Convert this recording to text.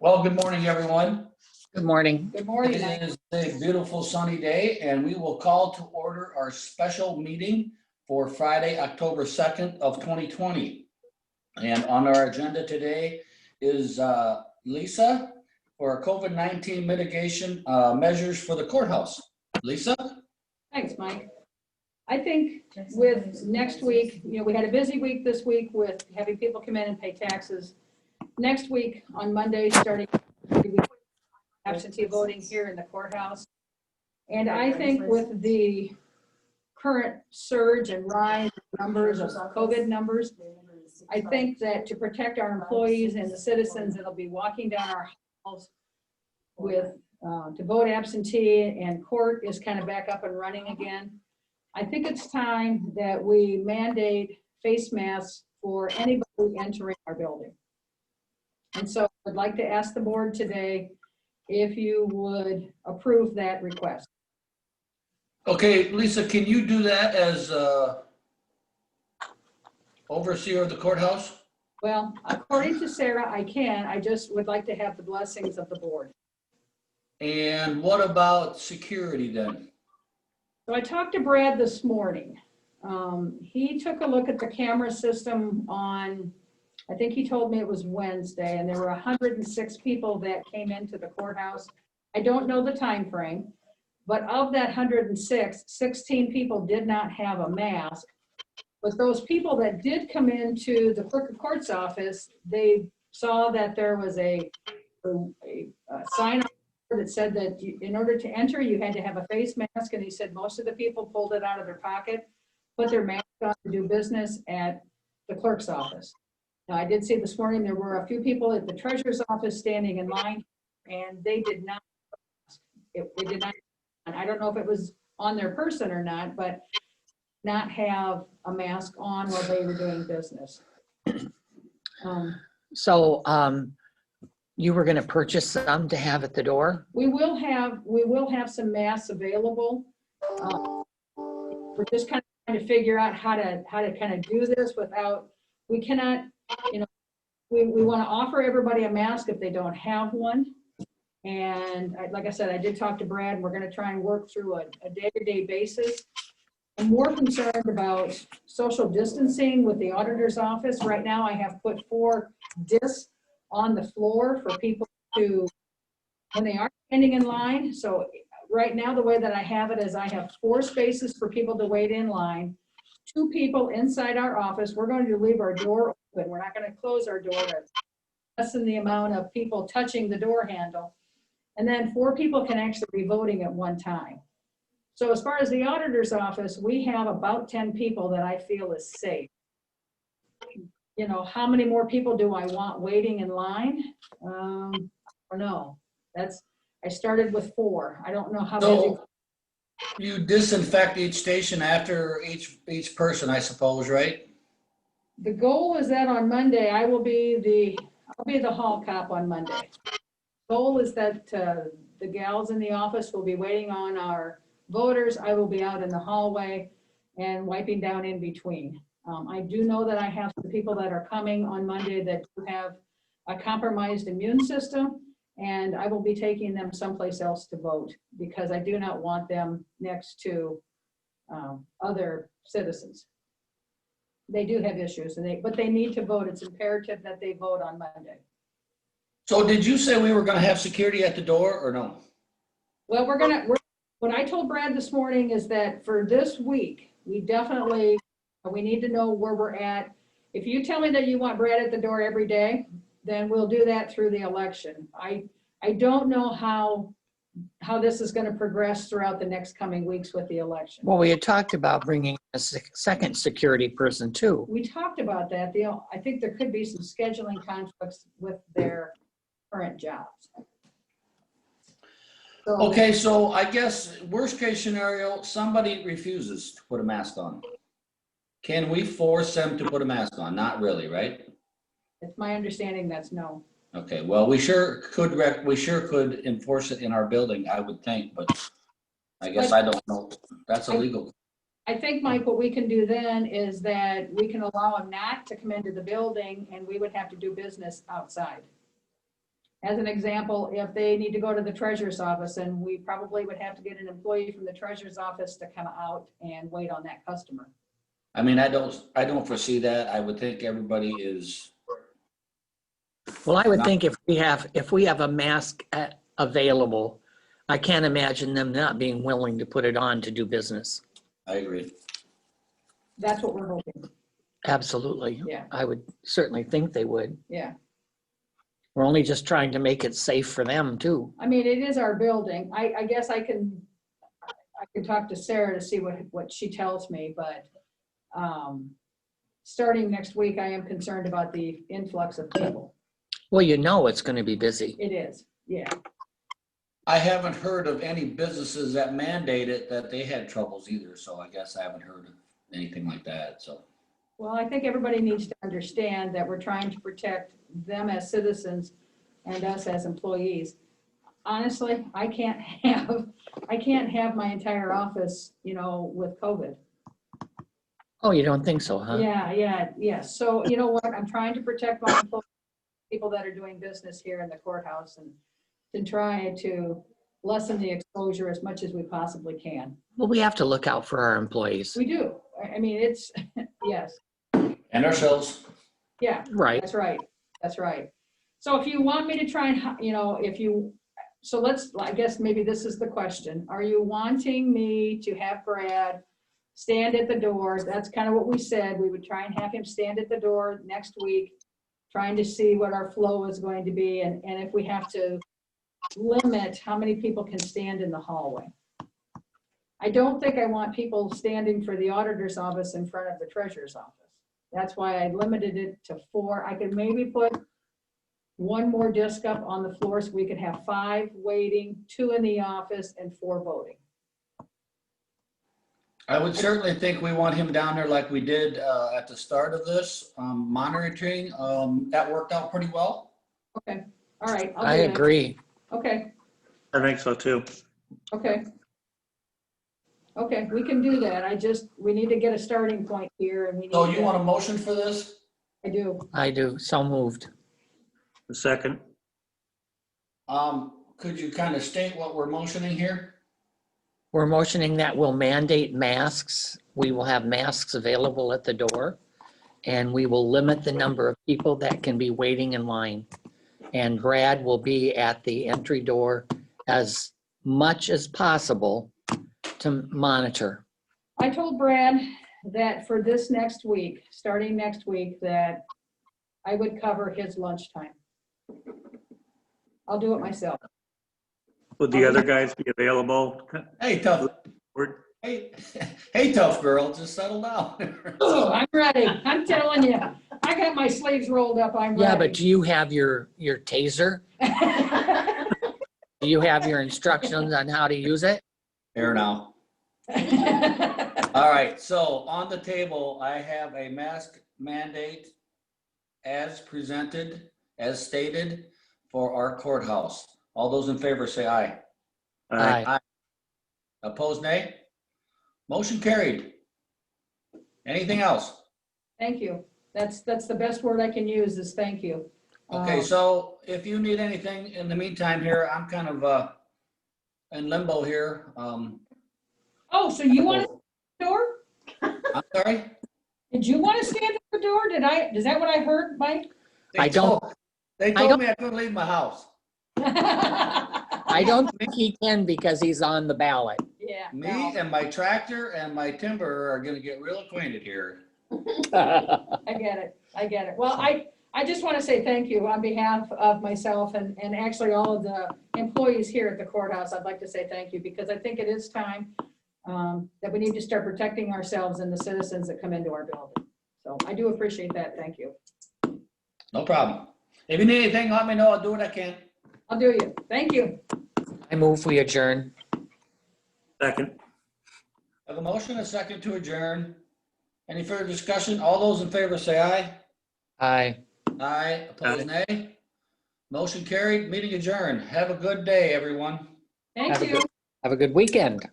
Well, good morning, everyone. Good morning. Good morning. It is a beautiful sunny day, and we will call to order our special meeting for Friday, October 2nd of 2020. And on our agenda today is Lisa for COVID-19 mitigation measures for the courthouse. Lisa? Thanks, Mike. I think with next week, we had a busy week this week with having people come in and pay taxes. Next week on Monday, starting absentee voting here in the courthouse. And I think with the current surge and rise in numbers of COVID numbers, I think that to protect our employees and the citizens that'll be walking down our halls with to vote absentee, and court is kind of back up and running again. I think it's time that we mandate face masks for anybody entering our building. And so I'd like to ask the board today if you would approve that request. Okay, Lisa, can you do that as overseer of the courthouse? Well, according to Sarah, I can. I just would like to have the blessings of the board. And what about security then? So I talked to Brad this morning. He took a look at the camera system on, I think he told me it was Wednesday, and there were 106 people that came into the courthouse. I don't know the time frame, but of that 106, 16 people did not have a mask. But those people that did come into the clerk of court's office, they saw that there was a sign that said that in order to enter, you had to have a face mask. And he said most of the people pulled it out of their pocket, put their mask on to do business at the clerk's office. Now, I did see this morning there were a few people at the treasurer's office standing in line, and they did not. They did not. And I don't know if it was on their person or not, but not have a mask on while they were doing business. You were going to purchase some to have at the door? We will have some masks available. We're just kind of trying to figure out how to kind of do this without, we cannot, we want to offer everybody a mask if they don't have one. And like I said, I did talk to Brad, and we're going to try and work through a day-to-day basis. I'm more concerned about social distancing with the auditor's office. Right now, I have put 4 discs on the floor for people to, when they are standing in line. So right now, the way that I have it is I have 4 spaces for people to wait in line, 2 people inside our office. We're going to leave our door open. We're not going to close our door to lessen the amount of people touching the door handle. And then 4 people can actually be voting at one time. So as far as the auditor's office, we have about 10 people that I feel is safe. How many more people do I want waiting in line? I don't know. I started with 4. I don't know how many. You disinfect each station after each person, I suppose, right? The goal is that on Monday, I'll be the hall cop on Monday. Goal is that the gals in the office will be waiting on our voters. I will be out in the hallway and wiping down in between. I do know that I have some people that are coming on Monday that do have a compromised immune system, and I will be taking them someplace else to vote because I do not want them next to other citizens. They do have issues, but they need to vote. It's imperative that they vote on Monday. So did you say we were going to have security at the door or no? Well, what I told Brad this morning is that for this week, we need to know where we're at. If you tell me that you want Brad at the door every day, then we'll do that through the election. I don't know how this is going to progress throughout the next coming weeks with the election. Well, we had talked about bringing a second security person too. We talked about that. I think there could be some scheduling conflicts with their current jobs. Okay, so I guess worst case scenario, somebody refuses to put a mask on. Can we force them to put a mask on? Not really, right? It's my understanding that's no. Okay, well, we sure could enforce it in our building, I would think, but I guess I don't know. That's illegal. I think, Mike, what we can do then is that we can allow them not to come into the building, and we would have to do business outside. as an example, if they need to go to the treasurer's office, and we probably would have to get an employee from the treasurer's office to come out and wait on that customer. I mean, I don't foresee that. I would think everybody is, Well, I would think if we have a mask available, I can't imagine them not being willing to put it on to do business. I agree. That's what we're hoping. Absolutely. Yeah. I would certainly think they would. Yeah. We're only just trying to make it safe for them too. I mean, it is our building. I guess I can talk to Sarah to see what she tells me, but starting next week, I am concerned about the influx of people. Well, you know it's going to be busy. It is, yeah. I haven't heard of any businesses that mandated that they had troubles either, so I guess I haven't heard of anything like that, so. Well, I think everybody needs to understand that we're trying to protect them as citizens and us as employees. Honestly, I can't have my entire office, with COVID. Oh, you don't think so, huh? Yeah. So you know what? I'm trying to protect my employees, people that are doing business here in the courthouse, and to try to lessen the exposure as much as we possibly can. Well, we have to look out for our employees. We do. I mean, it's, yes. And ourselves. Yeah, Right. that's right. So if you want me to try and, I guess maybe this is the question. Are you wanting me to have Brad stand at the door? That's kind of what we said. We would try and have him stand at the door next week, trying to see what our flow is going to be, and if we have to limit how many people can stand in the hallway. I don't think I want people standing for the auditor's office in front of the treasurer's office. That's why I limited it to 4. I could maybe put one more desk up on the floor so we could have 5 waiting, 2 in the office, and 4 voting. I would certainly think we want him down there like we did at the start of this, monitoring. That worked out pretty well. Okay, all right. I'll I do that. agree. Okay, I think so too. okay. Okay, we can do that. We need to get a starting point here, and we need So you want a motion for this? I do. I do. So moved. The second, Could you kind of state what we're motioning here? We're motioning that we'll mandate masks. We will have masks available at the door, and we will limit the number of people that can be waiting in line. And Brad will be at the entry door as much as possible to monitor. I told Brad that for this next week, starting next week, that I would cover his lunchtime. I'll do it myself. would the other guys be available? Hey, tough. We're- Hey, tough girl, just settle down. Oh, I'm ready. I'm telling you. I got my sleeves rolled up. I'm ready. Yeah, but do you have your taser? Do you have your instructions on how to use it? Here now. All right, so on the table, I have a mask mandate as presented, as stated for our courthouse. All those in favor say aye. Aye. Opposed, nay? Motion carried. Anything else? Thank you. That's the best word I can use is thank you. Okay, so if you need anything in the meantime here, I'm kind of in limbo here. Oh, so you want to stand at the door? I'm sorry? Did you want to stand at the door? Is that what I heard, Mike? I don't- They told me I couldn't leave my house. I don't think he can because he's on the ballot. Yeah. Me no, and my tractor and my timber are gonna get real acquainted here. I get it. Well, I just want to say thank you on behalf of myself and actually all of the employees here at the courthouse. I'd like to say thank you because I think it is time that we need to start protecting ourselves and the citizens that come into our building. So I do appreciate that. Thank you. No problem. If you need anything, let me know. I'll do what I can. I'll do you. Thank you. I move we adjourn. Second, I have a motion, a second to adjourn. Any further discussion? All those in favor say aye. Aye. Aye. Opposed, nay. Motion carried. Meeting adjourned. Have a good day, everyone. Thank you. Have a good weekend.